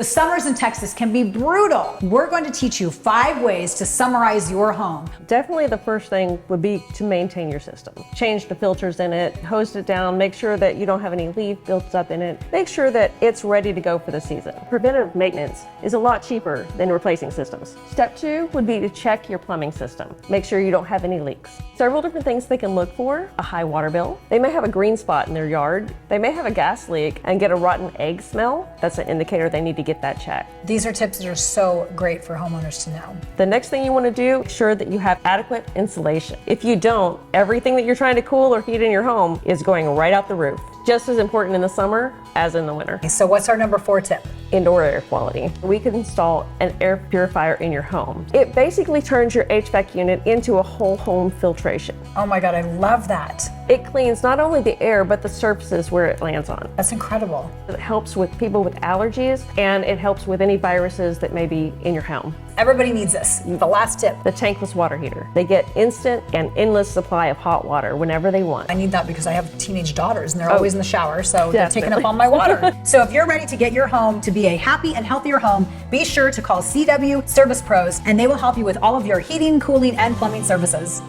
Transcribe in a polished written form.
The summers in Texas can be brutal. We're going to teach you 5 ways to summerize your home. Definitely the first thing would be to maintain your system. Change the filters in it, hose it down, make sure that you don't have any leaf built up in it. Make sure that it's ready to go for the season. Preventive maintenance is a lot cheaper than replacing systems. Step 2 would be to check your plumbing system. Make sure you don't have any leaks. Several different things they can look for: a high water bill. They may have a green spot in their yard. They may have a gas leak and get a rotten egg smell. That's an indicator they need to get that checked. These are tips that are so great for homeowners to know. The next thing you want to do, make sure that you have adequate insulation. If you don't, everything that you're trying to cool or heat in your home is going right out the roof. Just as important in the summer as in the winter. So what's our number 4 tip? Indoor air quality. We can install an air purifier in your home. It basically turns your HVAC unit into a whole home filtration. Oh my God, I love that. It cleans not only the air, but the surfaces where it lands on. That's incredible. It helps with people with allergies, and it helps with any viruses that may be in your home. Everybody needs this. The last tip. The tankless water heater. They get instant and endless supply of hot water whenever they want. I need that because I have teenage daughters and they're always in the shower, so they're taking Definitely. up all my water. So if you're ready to get your home to be a happy and healthier home, be sure to call CW Service Pros and they will help you with all of your heating, cooling, and plumbing services.